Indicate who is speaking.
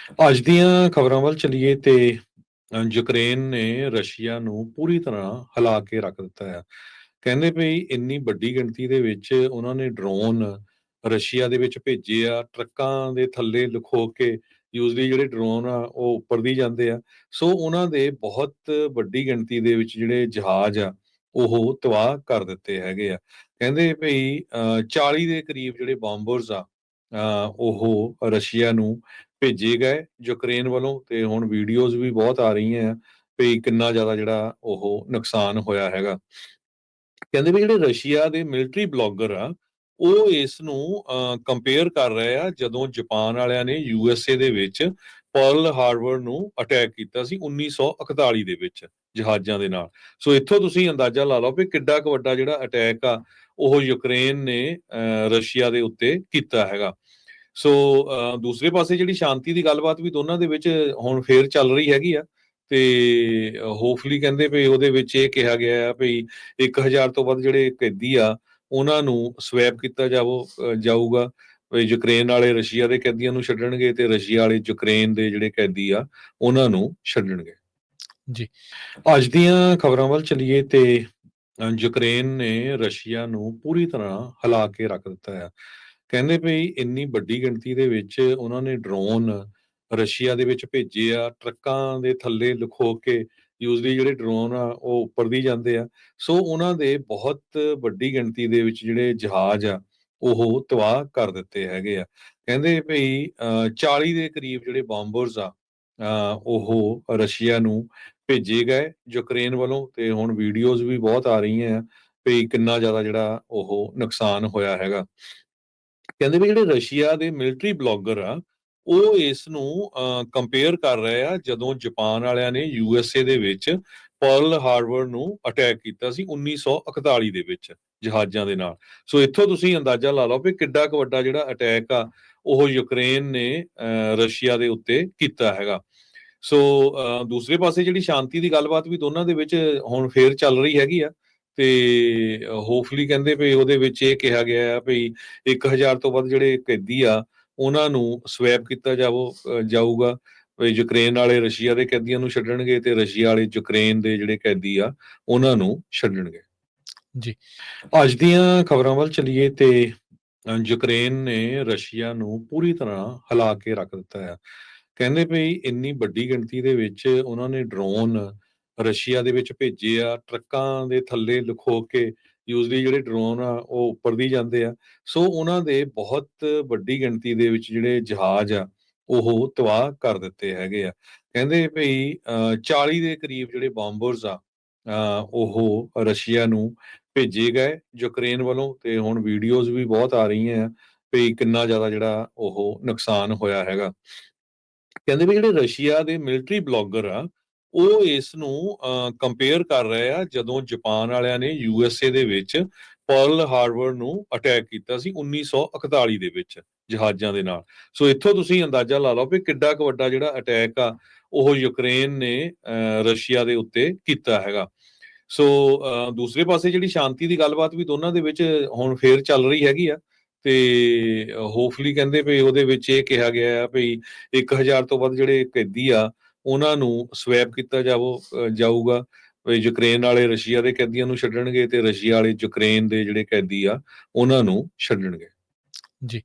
Speaker 1: ਅੱਜ ਦੀਆਂ ਖਬਰਾਂ ਵੱਲ ਚੱਲੀਏ ਤੇ ਯੂਕਰੇਨ ਨੇ ਰਸ਼ੀਆ ਨੂੰ ਪੂਰੀ ਤਰ੍ਹਾਂ ਹਿਲਾ ਕੇ ਰੱਖ ਦਿੱਤਾ ਹੈ। ਕਹਿੰਦੇ ਵੀ ਇੰਨੀ ਵੱਡੀ ਗਿਣਤੀ ਦੇ ਵਿੱਚ ਉਹਨਾਂ ਨੇ ਡਰੋਨ ਰਸ਼ੀਆ ਦੇ ਵਿੱਚ ਭੇਜੇ ਆ, ਟਰੱਕਾਂ ਦੇ ਥੱਲੇ ਲੁਕੋ ਕੇ। ਯੂਜ਼ਲੀ ਜਿਹੜੇ ਡਰੋਨ ਆ ਉਹ ਉੱਪਰ ਦੀ ਜਾਂਦੇ ਆ, ਸੋ ਉਹਨਾਂ ਦੇ ਬਹੁਤ ਵੱਡੀ ਗਿਣਤੀ ਦੇ ਵਿੱਚ ਜਿਹੜੇ ਜਹਾਜ਼ ਆ ਉਹ ਤਬਾਹ ਕਰ ਦਿੱਤੇ ਹੈਗੇ ਆ। ਕਹਿੰਦੇ ਵੀ 40 ਦੇ ਕਰੀਬ ਜਿਹੜੇ ਬੰਬਰਸ ਆ ਉਹ ਰਸ਼ੀਆ ਨੂੰ ਭੇਜੇ ਗਏ ਯੂਕਰੇਨ ਵੱਲੋਂ। ਤੇ ਹੁਣ ਵੀਡੀਓਜ਼ ਵੀ ਬਹੁਤ ਆ ਰਹੀਆਂ ਆ ਵੀ ਕਿੰਨਾ ਜ਼ਿਆਦਾ ਜਿਹੜਾ ਉਹ ਨੁਕਸਾਨ ਹੋਇਆ ਹੈਗਾ। ਕਹਿੰਦੇ ਵੀ ਜਿਹੜੇ ਰਸ਼ੀਆ ਦੇ ਮਿਲਟਰੀ ਬਲੌਗਰ ਆ ਉਹ ਇਸ ਨੂੰ ਕੰਪੇਅਰ ਕਰ ਰਹੇ ਆ ਜਦੋਂ ਜਾਪਾਨ ਵਾਲਿਆਂ ਨੇ ਯੂਐਸਏ ਦੇ ਵਿੱਚ ਪਰਲ ਹਾਰਬਰ ਨੂੰ ਅਟੈਕ ਕੀਤਾ ਸੀ 1941 ਦੇ ਵਿੱਚ ਜਹਾਜ਼ਾਂ ਦੇ ਨਾਲ। ਸੋ ਇੱਥੋਂ ਤੁਸੀਂ ਅੰਦਾਜ਼ਾ ਲਾ ਲਓ ਵੀ ਕਿੱਡਾ ਕੁ ਵੱਡਾ ਜਿਹੜਾ ਅਟੈਕ ਆ ਉਹ ਯੂਕਰੇਨ ਨੇ ਰਸ਼ੀਆ ਦੇ ਉੱਤੇ ਕੀਤਾ ਹੈਗਾ। ਸੋ ਦੂਸਰੇ ਪਾਸੇ ਜਿਹੜੀ ਸ਼ਾਂਤੀ ਦੀ ਗੱਲਬਾਤ ਵੀ ਦੋਨਾਂ ਦੇ ਵਿੱਚ ਹੁਣ ਫੇਰ ਚੱਲ ਰਹੀ ਹੈਗੀ ਆ। ਤੇ ਹੋਪਫੁਲੀ ਕਹਿੰਦੇ ਵੀ ਉਹਦੇ ਵਿੱਚ ਇਹ ਕਿਹਾ ਗਿਆ ਆ ਵੀ 1000 ਤੋਂ ਵੱਧ ਜਿਹੜੇ ਕੈਦੀ ਆ ਉਹਨਾਂ ਨੂੰ ਸਵੈਪ ਕੀਤਾ ਜਾਊਗਾ। ਵੀ ਯੂਕਰੇਨ ਵਾਲੇ ਰਸ਼ੀਆ ਦੇ ਕੈਦੀਆਂ ਨੂੰ ਛੱਡਣਗੇ ਤੇ ਰਸ਼ੀਆ ਵਾਲੇ ਯੂਕਰੇਨ ਦੇ ਜਿਹੜੇ ਕੈਦੀ ਆ ਉਹਨਾਂ ਨੂੰ ਛੱਡਣਗੇ।
Speaker 2: ਜੀ।
Speaker 1: ਅੱਜ ਦੀਆਂ ਖਬਰਾਂ ਵੱਲ ਚੱਲੀਏ ਤੇ ਯੂਕਰੇਨ ਨੇ ਰਸ਼ੀਆ ਨੂੰ ਪੂਰੀ ਤਰ੍ਹਾਂ ਹਿਲਾ ਕੇ ਰੱਖ ਦਿੱਤਾ ਹੈ। ਕਹਿੰਦੇ ਵੀ ਇੰਨੀ ਵੱਡੀ ਗਿਣਤੀ ਦੇ ਵਿੱਚ ਉਹਨਾਂ ਨੇ ਡਰੋਨ ਰਸ਼ੀਆ ਦੇ ਵਿੱਚ ਭੇਜੇ ਆ, ਟਰੱਕਾਂ ਦੇ ਥੱਲੇ ਲੁਕੋ ਕੇ। ਯੂਜ਼ਲੀ ਜਿਹੜੇ ਡਰੋਨ ਆ ਉਹ ਉੱਪਰ ਦੀ ਜਾਂਦੇ ਆ, ਸੋ ਉਹਨਾਂ ਦੇ ਬਹੁਤ ਵੱਡੀ ਗਿਣਤੀ ਦੇ ਵਿੱਚ ਜਿਹੜੇ ਜਹਾਜ਼ ਆ ਉਹ ਤਬਾਹ ਕਰ ਦਿੱਤੇ ਹੈਗੇ ਆ। ਕਹਿੰਦੇ ਵੀ 40 ਦੇ ਕਰੀਬ ਜਿਹੜੇ ਬੰਬਰਸ ਆ ਉਹ ਰਸ਼ੀਆ ਨੂੰ ਭੇਜੇ ਗਏ ਯੂਕਰੇਨ ਵੱਲੋਂ। ਤੇ ਹੁਣ ਵੀਡੀਓਜ਼ ਵੀ ਬਹੁਤ ਆ ਰਹੀਆਂ ਆ ਵੀ ਕਿੰਨਾ ਜ਼ਿਆਦਾ ਜਿਹੜਾ ਉਹ ਨੁਕਸਾਨ ਹੋਇਆ ਹੈਗਾ। ਕਹਿੰਦੇ ਵੀ ਜਿਹੜੇ ਰਸ਼ੀਆ ਦੇ ਮਿਲਟਰੀ ਬਲੌਗਰ ਆ ਉਹ ਇਸ ਨੂੰ ਕੰਪੇਅਰ ਕਰ ਰਹੇ ਆ ਜਦੋਂ ਜਾਪਾਨ ਵਾਲਿਆਂ ਨੇ ਯੂਐਸਏ ਦੇ ਵਿੱਚ ਪਰਲ ਹਾਰਬਰ ਨੂੰ ਅਟੈਕ ਕੀਤਾ ਸੀ 1941 ਦੇ ਵਿੱਚ ਜਹਾਜ਼ਾਂ ਦੇ ਨਾਲ। ਸੋ ਇੱਥੋਂ ਤੁਸੀਂ ਅੰਦਾਜ਼ਾ ਲਾ ਲਓ ਵੀ ਕਿੱਡਾ ਕੁ ਵੱਡਾ ਜਿਹੜਾ ਅਟੈਕ ਆ ਉਹ ਯੂਕਰੇਨ ਨੇ ਰਸ਼ੀਆ ਦੇ ਉੱਤੇ ਕੀਤਾ ਹੈਗਾ। ਸੋ ਦੂਸਰੇ ਪਾਸੇ ਜਿਹੜੀ ਸ਼ਾਂਤੀ ਦੀ ਗੱਲਬਾਤ ਵੀ ਦੋਨਾਂ ਦੇ ਵਿੱਚ ਹੁਣ ਫੇਰ ਚੱਲ ਰਹੀ ਹੈਗੀ ਆ। ਤੇ ਹੋਪਫੁਲੀ ਕਹਿੰਦੇ ਵੀ ਉਹਦੇ ਵਿੱਚ ਇਹ ਕਿਹਾ ਗਿਆ ਆ ਵੀ 1000 ਤੋਂ ਵੱਧ ਜਿਹੜੇ ਕੈਦੀ ਆ ਉਹਨਾਂ ਨੂੰ ਸਵੈਪ ਕੀਤਾ ਜਾਊਗਾ। ਵੀ ਯੂਕਰੇਨ ਵਾਲੇ ਰਸ਼ੀਆ ਦੇ ਕੈਦੀਆਂ ਨੂੰ ਛੱਡਣਗੇ ਤੇ ਰਸ਼ੀਆ ਵਾਲੇ ਯੂਕਰੇਨ ਦੇ ਜਿਹੜੇ ਕੈਦੀ ਆ ਉਹਨਾਂ ਨੂੰ ਛੱਡਣਗੇ।
Speaker 2: ਜੀ।
Speaker 1: ਅੱਜ ਦੀਆਂ ਖਬਰਾਂ ਵੱਲ ਚੱਲੀਏ ਤੇ ਯੂਕਰੇਨ ਨੇ ਰਸ਼ੀਆ ਨੂੰ ਪੂਰੀ ਤਰ੍ਹਾਂ ਹਿਲਾ ਕੇ ਰੱਖ ਦਿੱਤਾ ਹੈ। ਕਹਿੰਦੇ ਵੀ ਇੰਨੀ ਵੱਡੀ ਗਿਣਤੀ ਦੇ ਵਿੱਚ ਉਹਨਾਂ ਨੇ ਡਰੋਨ ਰਸ਼ੀਆ ਦੇ ਵਿੱਚ ਭੇਜੇ ਆ, ਟਰੱਕਾਂ ਦੇ ਥੱਲੇ ਲੁਕੋ ਕੇ। ਯੂਜ਼ਲੀ ਜਿਹੜੇ ਡਰੋਨ ਆ ਉਹ ਉੱਪਰ ਦੀ ਜਾਂਦੇ ਆ, ਸੋ ਉਹਨਾਂ ਦੇ ਬਹੁਤ ਵੱਡੀ ਗਿਣਤੀ ਦੇ ਵਿੱਚ ਜਿਹੜੇ ਜਹਾਜ਼ ਆ ਉਹ ਤਬਾਹ ਕਰ ਦਿੱਤੇ ਹੈਗੇ ਆ। ਕਹਿੰਦੇ ਵੀ 40 ਦੇ ਕਰੀਬ ਜਿਹੜੇ ਬੰਬਰਸ ਆ ਉਹ ਰਸ਼ੀਆ ਨੂੰ ਭੇਜੇ ਗਏ ਯੂਕਰੇਨ ਵੱਲੋਂ। ਤੇ ਹੁਣ ਵੀਡੀਓਜ਼ ਵੀ ਬਹੁਤ ਆ ਰਹੀਆਂ ਆ ਵੀ ਕਿੰਨਾ ਜ਼ਿਆਦਾ ਜਿਹੜਾ ਉਹ ਨੁਕਸਾਨ ਹੋਇਆ ਹੈਗਾ। ਕਹਿੰਦੇ ਵੀ ਜਿਹੜੇ ਰਸ਼ੀਆ ਦੇ ਮਿਲਟਰੀ ਬਲੌਗਰ ਆ ਉਹ ਇਸ ਨੂੰ ਕੰਪੇਅਰ ਕਰ ਰਹੇ ਆ ਜਦੋਂ ਜਾਪਾਨ ਵਾਲਿਆਂ ਨੇ ਯੂਐਸਏ ਦੇ ਵਿੱਚ ਪਰਲ ਹਾਰਬਰ ਨੂੰ ਅਟੈਕ ਕੀਤਾ ਸੀ 1941 ਦੇ ਵਿੱਚ ਜਹਾਜ਼ਾਂ ਦੇ ਨਾਲ। ਸੋ ਇੱਥੋਂ ਤੁਸੀਂ ਅੰਦਾਜ਼ਾ ਲਾ ਲਓ ਵੀ ਕਿੱਡਾ ਕੁ ਵੱਡਾ ਜਿਹੜਾ ਅਟੈਕ ਆ ਉਹ ਯੂਕਰੇਨ ਨੇ ਰਸ਼ੀਆ ਦੇ ਉੱਤੇ ਕੀਤਾ ਹੈਗਾ। ਸੋ ਦੂਸਰੇ ਪਾਸੇ ਜਿਹੜੀ ਸ਼ਾਂਤੀ ਦੀ ਗੱਲਬਾਤ ਵੀ ਦੋਨਾਂ ਦੇ ਵਿੱਚ ਹੁਣ ਫੇਰ ਚੱਲ ਰਹੀ ਹੈਗੀ ਆ। ਤੇ ਹੋਪਫੁਲੀ ਕਹਿੰਦੇ ਵੀ ਉਹਦੇ ਵਿੱਚ ਇਹ ਕਿਹਾ ਗਿਆ ਆ ਵੀ 1000 ਤੋਂ ਵੱਧ ਜਿਹੜੇ ਕੈਦੀ ਆ ਉਹਨਾਂ ਨੂੰ ਸਵੈਪ ਕੀਤਾ ਜਾਊਗਾ। ਵੀ ਯੂਕਰੇਨ ਵਾਲੇ ਰਸ਼ੀਆ ਦੇ ਕੈਦੀਆਂ ਨੂੰ ਛੱਡਣਗੇ ਤੇ ਰਸ਼ੀਆ ਵਾਲੇ ਯੂਕਰੇਨ ਦੇ ਜਿਹੜੇ ਕੈਦੀ ਆ ਉਹਨਾਂ ਨੂੰ ਛੱਡਣਗੇ।
Speaker 2: ਜੀ।